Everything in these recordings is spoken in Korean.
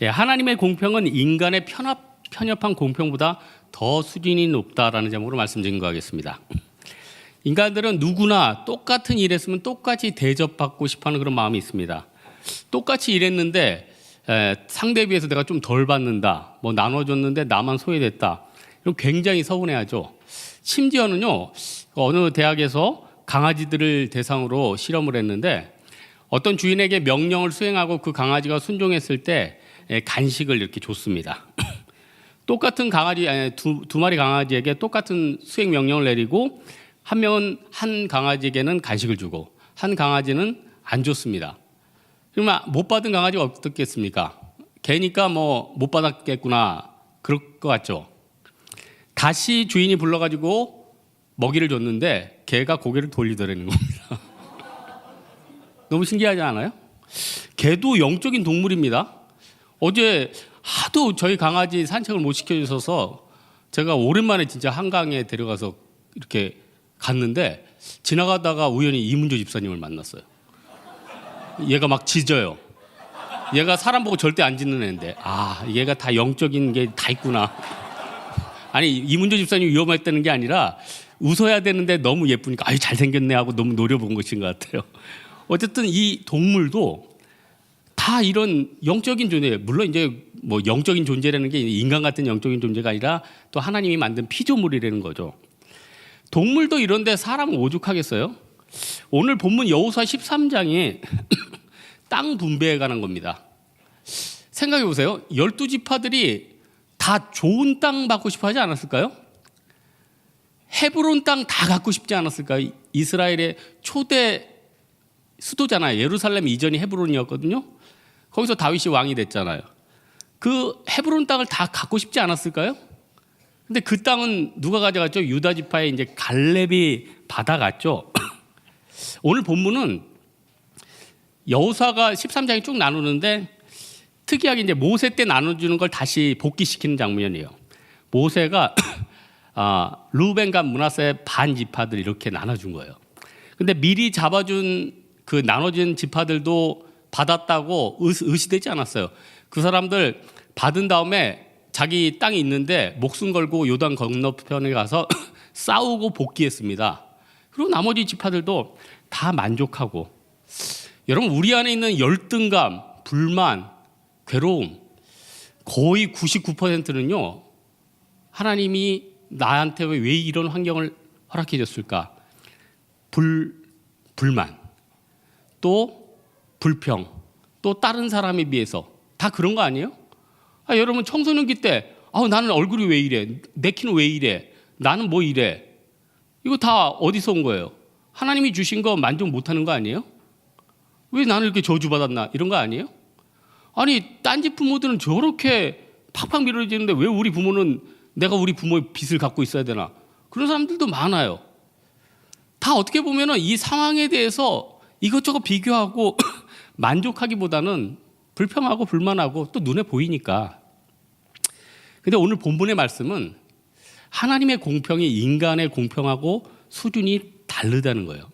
예, 하나님의 공평은 인간의 편협한 공평보다 더 수준이 높다라는 제목으로 말씀드린 거 하겠습니다. 인간들은 누구나 똑같은 일 했으면 똑같이 대접받고 싶어하는 그런 마음이 있습니다. 똑같이 일했는데 상대에 비해서 내가 좀 덜 받는다, 뭐 나눠줬는데 나만 소외됐다, 이런 굉장히 서운해하죠. 심지어는요, 어느 대학에서 강아지들을 대상으로 실험을 했는데 어떤 주인에게 명령을 수행하고 그 강아지가 순종했을 때 간식을 이렇게 줬습니다. 똑같은 강아지, 두 마리 강아지에게 똑같은 수행 명령을 내리고 한 명은 한 강아지에게는 간식을 주고 한 강아지는 안 줬습니다. 그러면 못 받은 강아지가 어떻겠습니까? 걔니까 뭐 못 받았겠구나, 그럴 것 같죠. 다시 주인이 불러가지고 먹이를 줬는데 걔가 고개를 돌리더라는 겁니다. 너무 신기하지 않아요? 개도 영적인 동물입니다. 어제 하도 저희 강아지 산책을 못 시켜주셔서 제가 오랜만에 진짜 한강에 데려가서 이렇게 갔는데 지나가다가 우연히 이문조 집사님을 만났어요. 얘가 막 짖어요. 얘가 사람 보고 절대 안 짖는 애인데 얘가 다 영적인 게 다 있구나. 아니, 이문조 집사님 위험했다는 게 아니라 웃어야 되는데 너무 예쁘니까 아유 잘생겼네 하고 너무 노려본 것인 것 같아요. 어쨌든 이 동물도 다 이런 영적인 존재, 물론 이제 뭐 영적인 존재라는 게 인간 같은 영적인 존재가 아니라 또 하나님이 만든 피조물이라는 거죠. 동물도 이런데 사람은 오죽하겠어요? 오늘 본문 여호수아 13장에 땅 분배에 관한 겁니다. 생각해 보세요. 12지파들이 다 좋은 땅 받고 싶어 하지 않았을까요? 헤브론 땅 다 갖고 싶지 않았을까요? 이스라엘의 초대 수도잖아요. 예루살렘 이전이 헤브론이었거든요. 거기서 다윗이 왕이 됐잖아요. 그 헤브론 땅을 다 갖고 싶지 않았을까요? 근데 그 땅은 누가 가져갔죠? 유다 지파의 이제 갈렙이 받아갔죠. 오늘 본문은 여호수아가 13장이 쭉 나누는데 특이하게 이제 모세 때 나눠주는 걸 다시 복귀시키는 장면이에요. 모세가 루벤과 므낫세 반 지파들 이렇게 나눠준 거예요. 근데 미리 잡아준 그 나눠진 지파들도 받았다고 의시되지 않았어요. 그 사람들 받은 다음에 자기 땅이 있는데 목숨 걸고 요단 건너편에 가서 싸우고 복귀했습니다. 그리고 나머지 지파들도 다 만족하고. 여러분, 우리 안에 있는 열등감, 불만, 괴로움 거의 99%는요 하나님이 나한테 왜 이런 환경을 허락해 줬을까? 불만, 또 불평, 또 다른 사람에 비해서 다 그런 거 아니에요? 여러분 청소년기 때 나는 얼굴이 왜 이래? 내 키는 왜 이래? 나는 뭐 이래? 이거 다 어디서 온 거예요? 하나님이 주신 거 만족 못하는 거 아니에요? 왜 나는 이렇게 저주받았나? 이런 거 아니에요? 아니, 딴집 부모들은 저렇게 팍팍 밀어지는데 왜 우리 부모는 내가 우리 부모의 빚을 갖고 있어야 되나? 그런 사람들도 많아요. 다 어떻게 보면은 이 상황에 대해서 이것저것 비교하고 만족하기보다는 불평하고 불만하고 또 눈에 보이니까. 근데 오늘 본문의 말씀은 하나님의 공평이 인간의 공평하고 수준이 다르다는 거예요.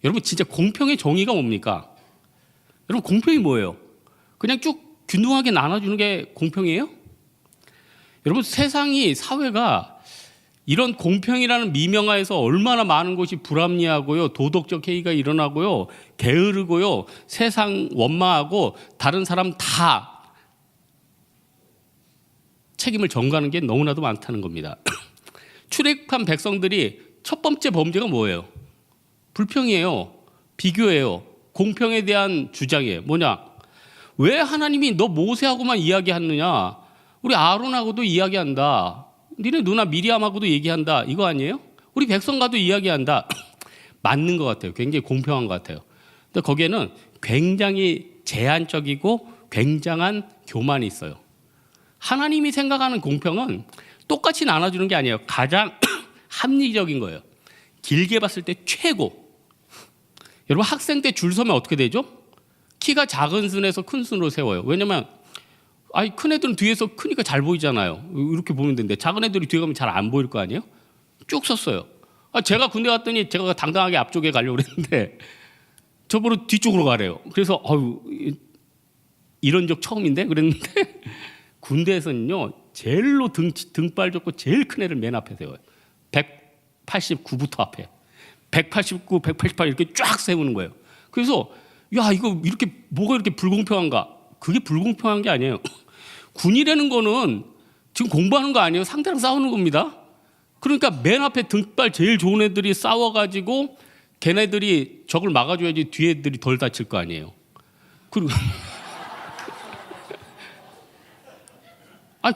여러분, 진짜 공평의 정의가 뭡니까? 여러분, 공평이 뭐예요? 그냥 쭉 균등하게 나눠주는 게 공평이에요? 여러분, 세상이, 사회가 이런 공평이라는 미명하에서 얼마나 많은 것이 불합리하고요, 도덕적 해이가 일어나고요, 게으르고요, 세상 원망하고 다른 사람 다 책임을 전가하는 게 너무나도 많다는 겁니다. 출애굽한 백성들이 첫 번째 범죄가 뭐예요? 불평이에요. 비교예요. 공평에 대한 주장이에요. 뭐냐? 왜 하나님이 너 모세하고만 이야기하느냐? 우리 아론하고도 이야기한다. 니네 누나 미리암하고도 얘기한다. 이거 아니에요? 우리 백성과도 이야기한다. 맞는 것 같아요. 굉장히 공평한 것 같아요. 근데 거기에는 굉장히 제한적이고 굉장한 교만이 있어요. 하나님이 생각하는 공평은 똑같이 나눠주는 게 아니에요. 가장 합리적인 거예요. 길게 봤을 때 최고. 여러분, 학생 때 줄 서면 어떻게 되죠? 키가 작은 순에서 큰 순으로 세워요. 왜냐면 큰 애들은 뒤에서 크니까 잘 보이잖아요. 이렇게 보면 되는데 작은 애들이 뒤에 가면 잘 안 보일 거 아니에요? 쭉 섰어요. 제가 군대 갔더니 제가 당당하게 앞쪽에 가려고 그랬는데 저보고 뒤쪽으로 가래요. 그래서 이런 적 처음인데 그랬는데 군대에서는요 제일로 등발 좁고 제일 큰 애를 맨 앞에 세워요. 189부터 앞에 189, 188 이렇게 쫙 세우는 거예요. 그래서 야 이거 이렇게 뭐가 이렇게 불공평한가? 그게 불공평한 게 아니에요. 군이라는 거는 지금 공부하는 거 아니에요. 상대랑 싸우는 겁니다. 그러니까 맨 앞에 등발 제일 좋은 애들이 싸워가지고 걔네들이 적을 막아줘야지 뒤에 애들이 덜 다칠 거 아니에요. 그리고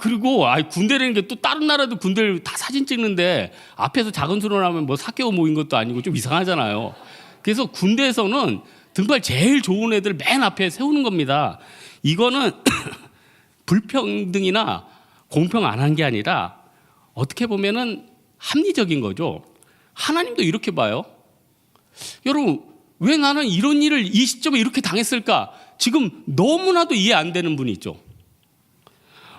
그리고 군대라는 게 또 다른 나라도 군대를 다 사진 찍는데 앞에서 작은 소리 나면 뭐 사개오 모인 것도 아니고 좀 이상하잖아요. 그래서 군대에서는 등발 제일 좋은 애들 맨 앞에 세우는 겁니다. 이거는 불평등이나 공평 안 한 게 아니라 어떻게 보면은 합리적인 거죠. 하나님도 이렇게 봐요. 여러분, 왜 나는 이런 일을 이 시점에 이렇게 당했을까? 지금 너무나도 이해 안 되는 분이 있죠.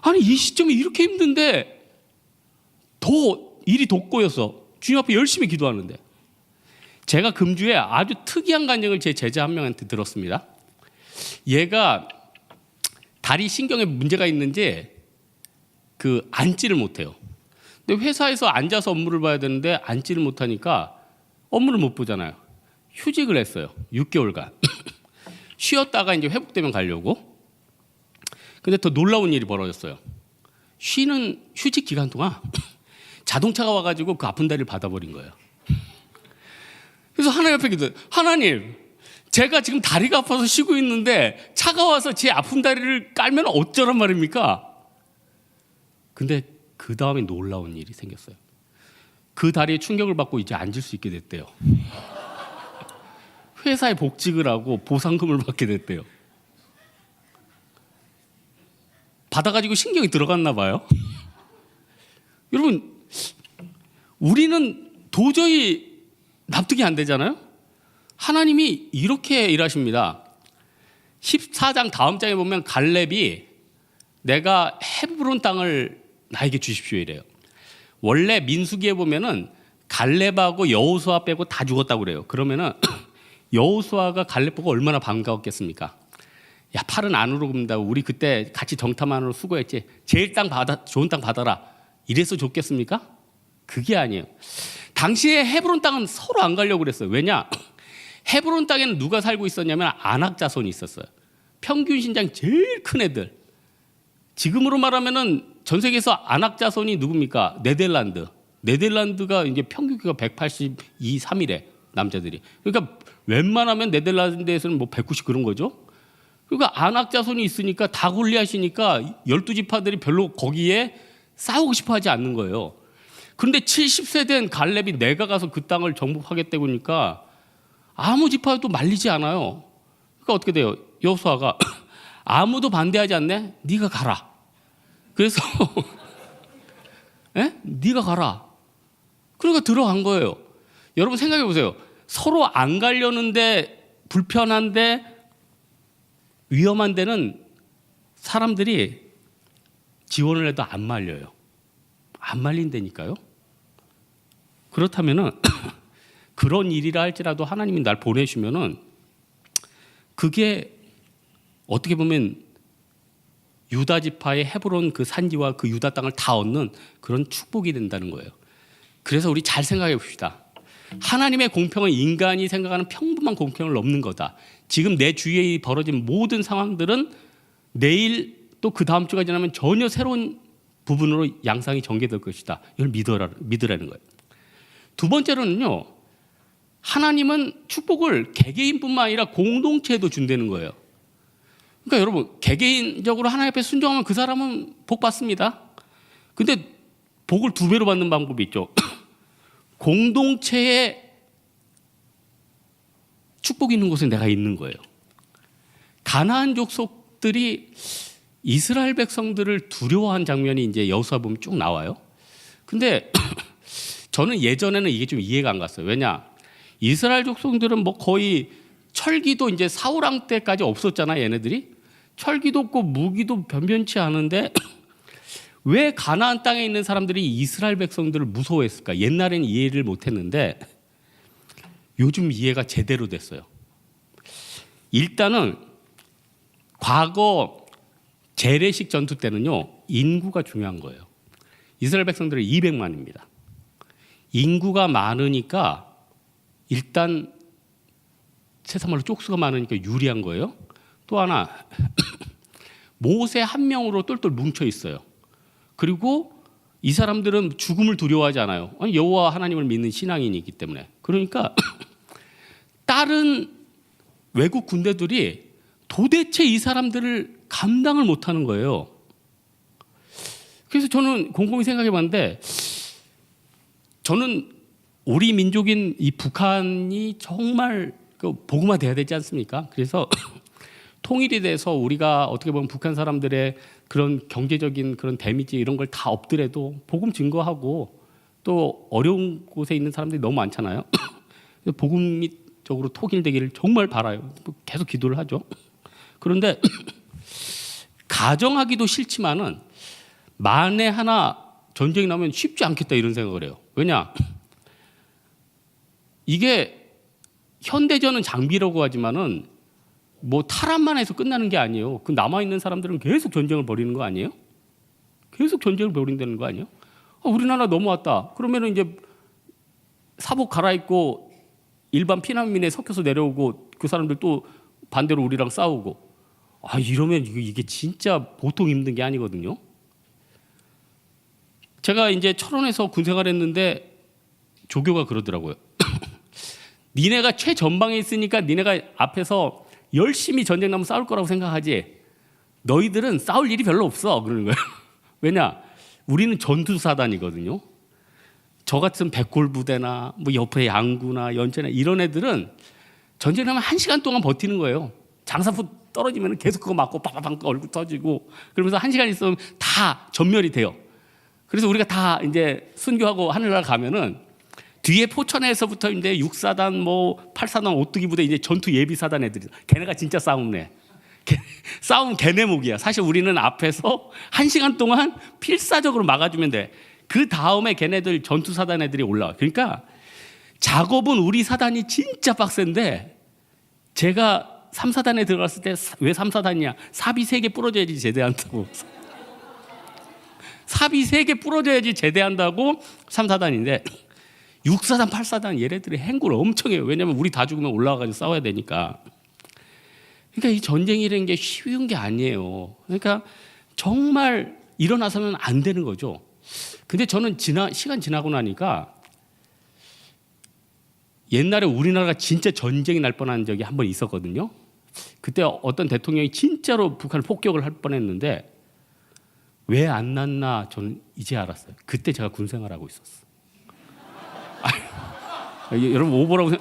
아니, 이 시점에 이렇게 힘든데 더 일이 돋보여서 주님 앞에 열심히 기도하는데. 제가 금주에 아주 특이한 간증을 제 제자 한 명한테 들었습니다. 얘가 다리 신경에 문제가 있는지 앉지를 못해요. 근데 회사에서 앉아서 업무를 봐야 되는데 앉지를 못하니까 업무를 못 보잖아요. 휴직을 했어요. 6개월간. 쉬었다가 이제 회복되면 가려고. 근데 더 놀라운 일이 벌어졌어요. 쉬는 휴직 기간 동안 자동차가 와가지고 그 아픈 다리를 받아버린 거예요. 그래서 하나님 앞에 기도해요. 하나님, 제가 지금 다리가 아파서 쉬고 있는데 차가 와서 제 아픈 다리를 깔면 어쩌란 말입니까? 근데 그 다음에 놀라운 일이 생겼어요. 그 다리에 충격을 받고 이제 앉을 수 있게 됐대요. 회사에 복직을 하고 보상금을 받게 됐대요. 받아가지고 신경이 들어갔나 봐요. 여러분, 우리는 도저히 납득이 안 되잖아요. 하나님이 이렇게 일하십니다. 14장 다음 장에 보면 갈렙이 내가 헤브론 땅을 나에게 주십시오 이래요. 원래 민수기에 보면은 갈렙하고 여호수아 빼고 다 죽었다고 그래요. 그러면은 여호수아가 갈렙 보고 얼마나 반가웠겠습니까? 야, 팔은 안으로 굽는다고 우리 그때 같이 정탐안으로 수고했지. 제일 좋은 땅 받아라. 이래서 좋겠습니까? 그게 아니에요. 당시에 헤브론 땅은 서로 안 가려고 그랬어요. 왜냐? 헤브론 땅에는 누가 살고 있었냐면 아낙 자손이 있었어요. 평균 신장 제일 큰 애들. 지금으로 말하면은 전 세계에서 아낙 자손이 누굽니까? 네덜란드가 이제 평균 키가 182, 3이래 남자들이. 그러니까 웬만하면 네덜란드에서는 뭐 190 그런 거죠. 그러니까 아낙 자손이 있으니까 다 골리앗이니까 12지파들이 별로 거기에 싸우고 싶어 하지 않는 거예요. 그런데 70세 된 갈렙이 내가 가서 그 땅을 정복하겠다고 하니까 아무 지파도 말리지 않아요. 그러니까 어떻게 돼요? 여호수아가 아무도 반대하지 않네? 네가 가라. 그래서 네가 가라. 그러니까 들어간 거예요. 여러분 생각해 보세요. 서로 안 가려는데 불편한데 위험한 데는 사람들이 지원을 해도 안 말려요. 안 말린다니까요. 그렇다면은 그런 일이라 할지라도 하나님이 날 보내시면은 그게 어떻게 보면 유다 지파의 헤브론 그 산지와 그 유다 땅을 다 얻는 그런 축복이 된다는 거예요. 그래서 우리 잘 생각해 봅시다. 하나님의 공평은 인간이 생각하는 평범한 공평을 넘는 거다. 지금 내 주위에 벌어진 모든 상황들은 내일 또 그 다음 주가 지나면 전혀 새로운 부분으로 양상이 전개될 것이다. 이걸 믿으라는 거예요. 두 번째로는요. 하나님은 축복을 개개인뿐만 아니라 공동체에도 준다는 거예요. 그러니까 여러분 개개인적으로 하나님 앞에 순종하면 그 사람은 복 받습니다. 근데 복을 2배로 받는 방법이 있죠. 공동체에 축복이 있는 곳에 내가 있는 거예요. 가나안 족속들이 이스라엘 백성들을 두려워한 장면이 이제 여호수아 보면 쭉 나와요. 근데 저는 예전에는 이게 좀 이해가 안 갔어요. 왜냐? 이스라엘 족속들은 뭐 거의 철기도 이제 사울왕 때까지 없었잖아요. 얘네들이 철기도 없고 무기도 변변치 않은데 왜 가나안 땅에 있는 사람들이 이스라엘 백성들을 무서워했을까? 옛날에는 이해를 못했는데 요즘 이해가 제대로 됐어요. 일단은 과거 재래식 전투 때는요, 인구가 중요한 거예요. 이스라엘 백성들은 200만입니다. 인구가 많으니까 일단 세상말로 쪽수가 많으니까 유리한 거예요. 또 하나 모세 한 명으로 똘똘 뭉쳐 있어요. 그리고 이 사람들은 죽음을 두려워하지 않아요. 아니, 여호와 하나님을 믿는 신앙인이기 때문에. 그러니까 다른 외국 군대들이 도대체 이 사람들을 감당을 못하는 거예요. 그래서 저는 곰곰이 생각해 봤는데, 저는 우리 민족인 이 북한이 정말 복음화돼야 되지 않습니까? 그래서 통일이 돼서 우리가 어떻게 보면 북한 사람들의 그런 경제적인 그런 데미지 이런 걸 다 없더라도 복음 증거하고, 또 어려운 곳에 있는 사람들이 너무 많잖아요. 복음적으로 통일되기를 정말 바라요. 계속 기도를 하죠. 그런데 가정하기도 싫지만은 만에 하나 전쟁이 나면 쉽지 않겠다 이런 생각을 해요. 왜냐? 이게 현대전은 장비라고 하지만은 뭐 탈환만 해서 끝나는 게 아니에요. 그 남아 있는 사람들은 계속 전쟁을 벌이는 거 아니에요? 계속 전쟁을 벌인다는 거 아니에요? 우리나라 넘어왔다. 그러면은 이제 사복 갈아입고 일반 피난민에 섞여서 내려오고 그 사람들 또 반대로 우리랑 싸우고. 이러면 이게 진짜 보통 힘든 게 아니거든요. 제가 이제 철원에서 군 생활했는데 조교가 그러더라고요. 니네가 최전방에 있으니까 니네가 앞에서 열심히 전쟁 나면 싸울 거라고 생각하지, 너희들은 싸울 일이 별로 없어 그러는 거예요. 왜냐? 우리는 전투사단이거든요. 저 같은 백골부대나 뭐 옆에 양구나 연체나 이런 애들은 전쟁 나면 1시간 동안 버티는 거예요. 장사포 떨어지면 계속 그거 맞고 빠바방 얼굴 터지고, 그러면서 1시간 있으면 다 전멸이 돼요. 그래서 우리가 다 이제 순교하고 하늘나라 가면은 뒤에 포천에서부터 이제 6사단 뭐 8사단 오뚜기 부대 이제 전투 예비 사단 애들이, 걔네가 진짜 싸움네. 싸움 걔네 목이야. 사실 우리는 앞에서 1시간 동안 필사적으로 막아주면 돼. 그 다음에 걔네들 전투 사단 애들이 올라와. 그러니까 작업은 우리 사단이 진짜 빡센데, 제가 3사단에 들어갔을 때 왜 3사단이냐? 삽이 3개 부러져야지 제대한다고. 삽이 3개 부러져야지 제대한다고 3사단인데 6사단, 8사단 얘네들이 행구를 엄청 해요. 왜냐하면 우리 다 죽으면 올라와가지고 싸워야 되니까. 그러니까 이 전쟁이라는 게 쉬운 게 아니에요. 그러니까 정말 일어나서는 안 되는 거죠. 근데 저는 시간 지나고 나니까 옛날에 우리나라가 진짜 전쟁이 날 뻔한 적이 한 번 있었거든요. 그때 어떤 대통령이 진짜로 북한을 폭격을 할 뻔했는데 왜 안 났나 저는 이제 알았어요. 그때 제가 군 생활하고 있었어. 여러분 오보라고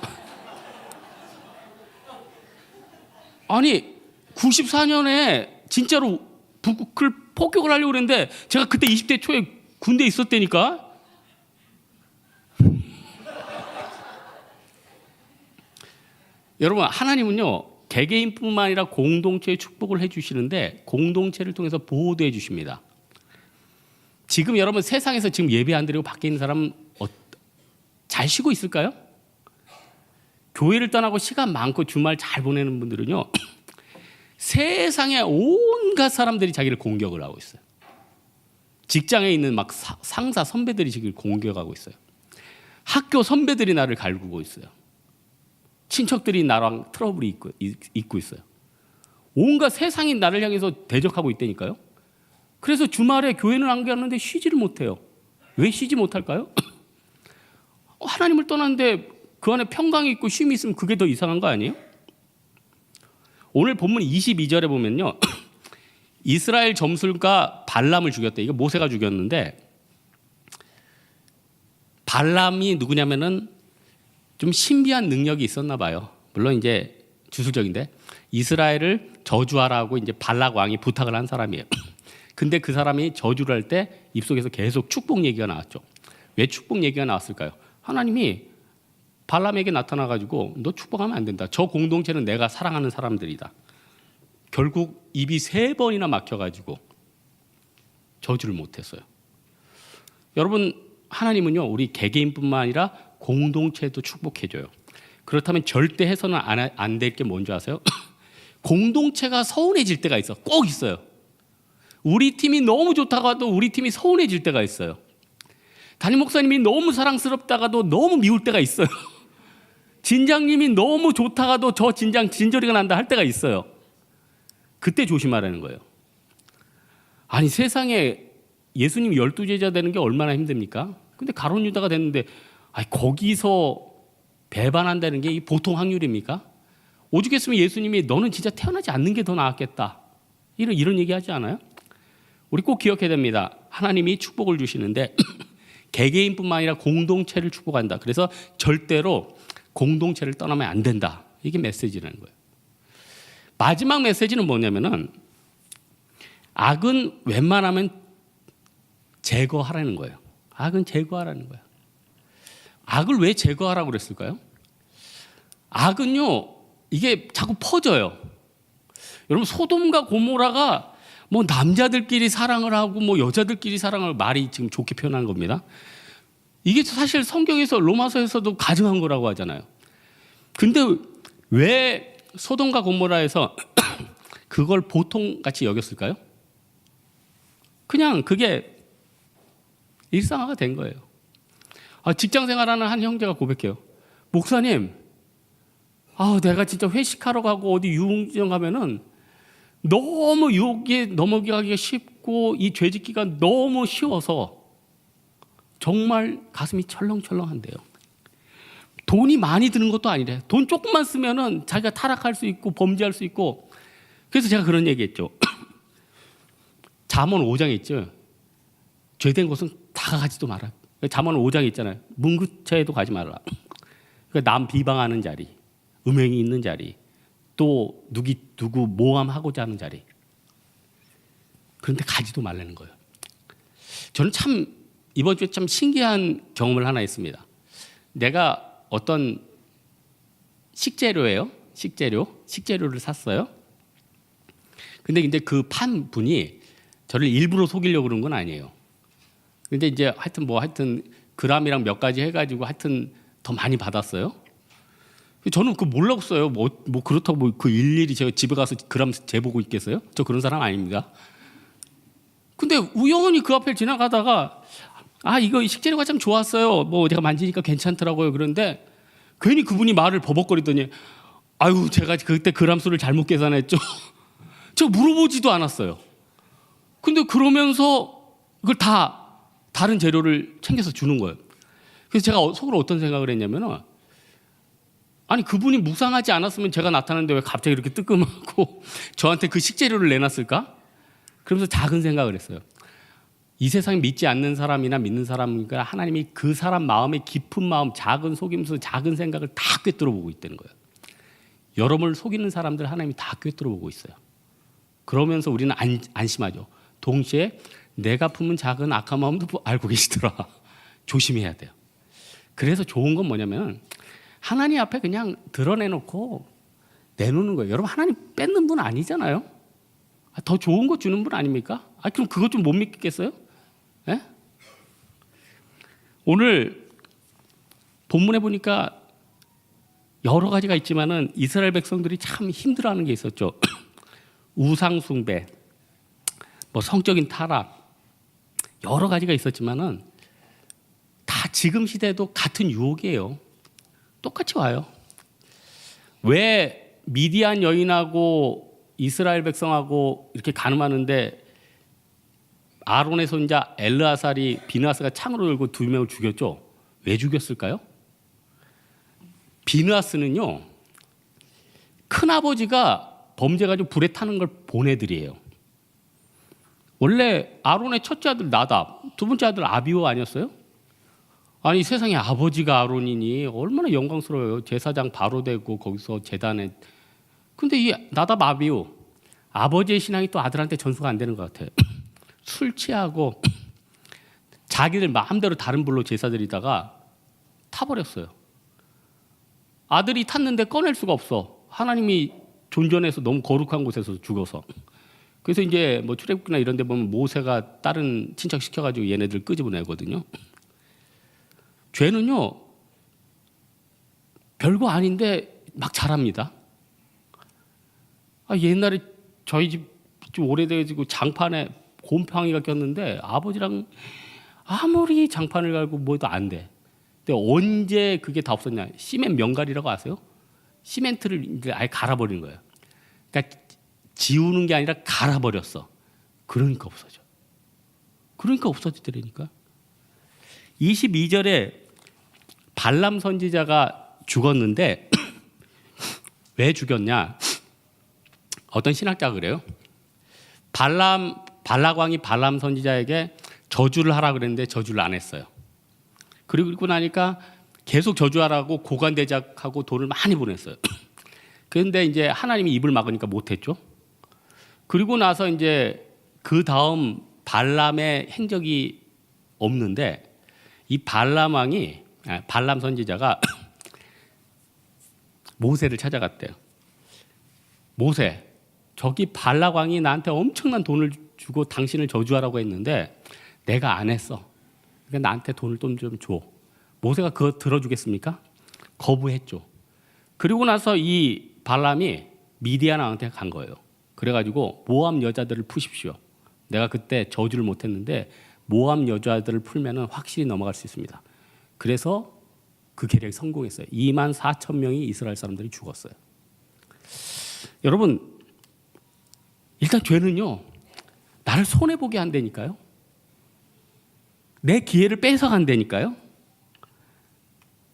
아니 94년에 진짜로 북을 폭격을 하려고 그랬는데 제가 그때 20대 초에 군대에 있었다니까. 여러분, 하나님은요 개개인뿐만 아니라 공동체에 축복을 해주시는데 공동체를 통해서 보호도 해주십니다. 지금 여러분 세상에서 지금 예배 안 드리고 밖에 있는 사람 잘 쉬고 있을까요? 교회를 떠나고 시간 많고 주말 잘 보내는 분들은요 세상에 온갖 사람들이 자기를 공격을 하고 있어요. 직장에 있는 막 상사 선배들이 지금 공격하고 있어요. 학교 선배들이 나를 갈구고 있어요. 친척들이 나랑 트러블이 있고 있어요. 온갖 세상이 나를 향해서 대적하고 있다니까요. 그래서 주말에 교회는 안 가는데 쉬지를 못해요. 왜 쉬지 못할까요? 하나님을 떠났는데 그 안에 평강이 있고 쉼이 있으면 그게 더 이상한 거 아니에요? 오늘 본문 22절에 보면요 이스라엘 점술가 발람을 죽였다. 이거 모세가 죽였는데 발람이 누구냐면은 좀 신비한 능력이 있었나 봐요. 물론 이제 주술적인데 이스라엘을 저주하라고 이제 발락 왕이 부탁을 한 사람이에요. 근데 그 사람이 저주를 할 때 입속에서 계속 축복 얘기가 나왔죠. 왜 축복 얘기가 나왔을까요? 하나님이 발람에게 나타나가지고 너 축복하면 안 된다. 저 공동체는 내가 사랑하는 사람들이다. 결국 입이 3번이나 막혀가지고 저주를 못했어요. 여러분 하나님은요 우리 개개인뿐만 아니라 공동체도 축복해줘요. 그렇다면 절대 해서는 안 될 게 뭔지 아세요? 공동체가 서운해질 때가 있어. 꼭 있어요. 우리 팀이 너무 좋다가도 우리 팀이 서운해질 때가 있어요. 담임 목사님이 너무 사랑스럽다가도 너무 미울 때가 있어요. 진장님이 너무 좋다가도 저 진장 진저리가 난다 할 때가 있어요. 그때 조심하라는 거예요. 아니 세상에 예수님 12제자 되는 게 얼마나 힘듭니까? 근데 가룟 유다가 됐는데 거기서 배반한다는 게 보통 확률입니까? 오죽했으면 예수님이 너는 진짜 태어나지 않는 게 더 나았겠다. 이런 얘기하지 않아요? 우리 꼭 기억해야 됩니다. 하나님이 축복을 주시는데 개개인뿐만 아니라 공동체를 축복한다. 그래서 절대로 공동체를 떠나면 안 된다. 이게 메시지라는 거예요. 마지막 메시지는 뭐냐면은 악은 웬만하면 제거하라는 거예요. 악은 제거하라는 거예요. 악을 왜 제거하라고 그랬을까요? 악은요, 이게 자꾸 퍼져요. 여러분, 소돔과 고모라가 뭐 남자들끼리 사랑을 하고 뭐 여자들끼리 사랑을 말이 지금 좋게 표현한 겁니다. 이게 사실 성경에서 로마서에서도 가증한 거라고 하잖아요. 근데 왜 소돔과 고모라에서 그걸 보통같이 여겼을까요? 그냥 그게 일상화가 된 거예요. 직장 생활하는 한 형제가 고백해요. 목사님, 내가 진짜 회식하러 가고 어디 유흥장 가면은 너무 유혹에 넘어가기가 쉽고 이 죄짓기가 너무 쉬워서 정말 가슴이 철렁철렁한데요. 돈이 많이 드는 것도 아니래. 돈 조금만 쓰면은 자기가 타락할 수 있고 범죄할 수 있고. 그래서 제가 그런 얘기했죠. 잠언 5장에 있죠. 죄된 곳은 다 가지도 마라. 잠언 5장에 있잖아요. 문구차에도 가지 말라. 그러니까 남 비방하는 자리, 음행이 있는 자리, 또 누구 모함하고자 하는 자리. 그런데 가지도 말라는 거예요. 저는 참 이번 주에 참 신기한 경험을 하나 했습니다. 내가 어떤 식재료예요. 식재료를 샀어요. 근데 이제 그 판 분이 저를 일부러 속이려고 그런 건 아니에요. 근데 이제 하여튼 그람이랑 몇 가지 해가지고 하여튼 더 많이 받았어요. 저는 그거 몰랐어요. 뭐 그렇다고 그 일일이 제가 집에 가서 그람 재보고 있겠어요? 저 그런 사람 아닙니다. 근데 우연히 그 앞을 지나가다가 이거 식재료가 참 좋았어요. 뭐 제가 만지니까 괜찮더라고요. 그런데 괜히 그분이 말을 버벅거리더니 제가 그때 그람 수를 잘못 계산했죠. 제가 물어보지도 않았어요. 근데 그러면서 그걸 다 다른 재료를 챙겨서 주는 거예요. 그래서 제가 속으로 어떤 생각을 했냐면은 그분이 무상하지 않았으면 제가 나타났는데 왜 갑자기 이렇게 뜨끔하고 저한테 그 식재료를 내놨을까? 그러면서 작은 생각을 했어요. 이 세상에 믿지 않는 사람이나 믿는 사람이니까 하나님이 그 사람 마음의 깊은 마음, 작은 속임수, 작은 생각을 다 꿰뚫어 보고 있다는 거예요. 여러분을 속이는 사람들 하나님이 다 꿰뚫어 보고 있어요. 그러면서 우리는 안심하죠. 동시에 내가 품은 작은 악한 마음도 알고 계시더라. 조심해야 돼요. 그래서 좋은 건 뭐냐면 하나님 앞에 그냥 드러내놓고 내놓는 거예요. 여러분 하나님 뺏는 분 아니잖아요. 더 좋은 거 주는 분 아닙니까? 그럼 그것 좀 못 믿겠어요? 예? 오늘 본문에 보니까 여러 가지가 있지만은 이스라엘 백성들이 참 힘들어하는 게 있었죠. 우상 숭배, 뭐 성적인 타락, 여러 가지가 있었지만은 다 지금 시대도 같은 유혹이에요. 똑같이 와요. 왜 미디안 여인하고 이스라엘 백성하고 이렇게 간음하는데 아론의 손자 엘르아살이 비느하스가 창으로 들고 2명을 죽였죠? 왜 죽였을까요? 비느하스는요, 큰아버지가 범죄 가지고 불에 타는 걸 본 애들이에요. 원래 아론의 첫째 아들 나답, 두 번째 아들 아비오 아니었어요? 세상에 아버지가 아론이니 얼마나 영광스러워요. 제사장 바로 되고 거기서 제단에. 근데 이 나답 아비오, 아버지의 신앙이 또 아들한테 전수가 안 되는 것 같아요. 술 취하고 자기들 마음대로 다른 불로 제사 드리다가 타버렸어요. 아들이 탔는데 꺼낼 수가 없어. 하나님이 존전해서 너무 거룩한 곳에서 죽어서. 그래서 이제 뭐 출애굽기나 이런 데 보면 모세가 다른 친척 시켜가지고 얘네들 끄집어내거든요. 죄는요, 별거 아닌데 막 잘합니다. 옛날에 저희 집 좀 오래돼가지고 장판에 곰팡이가 꼈는데 아버지랑 아무리 장판을 갈고 뭐도 안 돼. 근데 언제 그게 다 없었냐? 시멘 명갈이라고 아세요? 시멘트를 이제 아예 갈아버리는 거예요. 그러니까 지우는 게 아니라 갈아버렸어. 그러니까 없어져. 그러니까 없어지더라니까. 22절에 발람 선지자가 죽었는데 왜 죽였냐? 어떤 신학자가 그래요. 발락왕이 발람 선지자에게 저주를 하라 그랬는데 저주를 안 했어요. 그리고 나니까 계속 저주하라고 고관대작하고 돈을 많이 보냈어요. 그런데 이제 하나님이 입을 막으니까 못했죠. 그리고 나서 이제 그 다음 발람의 행적이 없는데 이 발람 선지자가 모세를 찾아갔대요. 모세, 저기 발락 왕이 나한테 엄청난 돈을 주고 당신을 저주하라고 했는데 내가 안 했어. 그러니까 나한테 돈을 좀 줘. 모세가 그거 들어주겠습니까? 거부했죠. 그리고 나서 이 발람이 미디안 왕한테 간 거예요. 그래가지고 모압 여자들을 푸십시오. 내가 그때 저주를 못했는데 모압 여자들을 풀면은 확실히 넘어갈 수 있습니다. 그래서 그 계략이 성공했어요. 24,000명이 이스라엘 사람들이 죽었어요. 여러분, 일단 죄는요, 나를 손해보게 한다니까요. 내 기회를 뺏어간다니까요.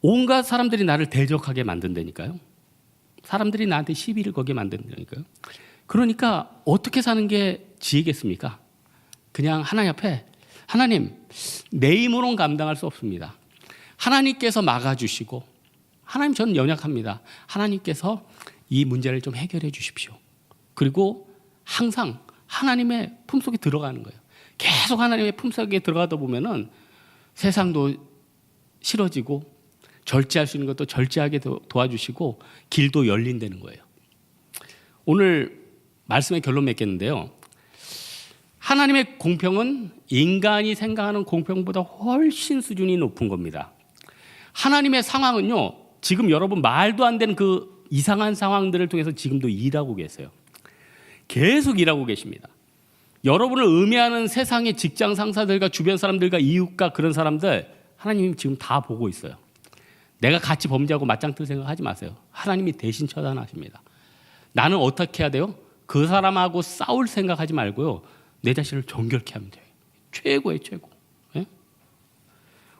온갖 사람들이 나를 대적하게 만든다니까요. 사람들이 나한테 시비를 거게 만든다니까요. 그러니까 어떻게 사는 게 지혜겠습니까? 그냥 하나님 앞에 하나님, 내 힘으로는 감당할 수 없습니다. 하나님께서 막아주시고 하나님 저는 연약합니다. 하나님께서 이 문제를 좀 해결해 주십시오. 그리고 항상 하나님의 품속에 들어가는 거예요. 계속 하나님의 품속에 들어가다 보면은 세상도 싫어지고 절제할 수 있는 것도 절제하게 도와주시고 길도 열린다는 거예요. 오늘 말씀의 결론 맺겠는데요. 하나님의 공평은 인간이 생각하는 공평보다 훨씬 수준이 높은 겁니다. 하나님의 상황은요, 지금 여러분 말도 안 되는 그 이상한 상황들을 통해서 지금도 일하고 계세요. 계속 일하고 계십니다. 여러분을 음해하는 세상의 직장 상사들과 주변 사람들과 이웃과 그런 사람들 하나님이 지금 다 보고 있어요. 내가 같이 범죄하고 맞짱 뜰 생각하지 마세요. 하나님이 대신 처단하십니다. 나는 어떻게 해야 돼요? 그 사람하고 싸울 생각하지 말고요. 내 자신을 정결케 하면 돼요. 최고예요, 최고. 예?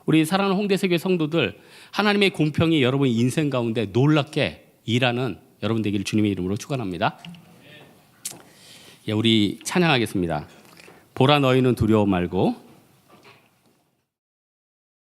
우리 사랑하는 홍대세교회 성도들, 하나님의 공평이 여러분 인생 가운데 놀랍게 일하는 여러분 되기를 주님의 이름으로 축원합니다. 예, 우리 찬양하겠습니다. 보라 너희는 두려워 말고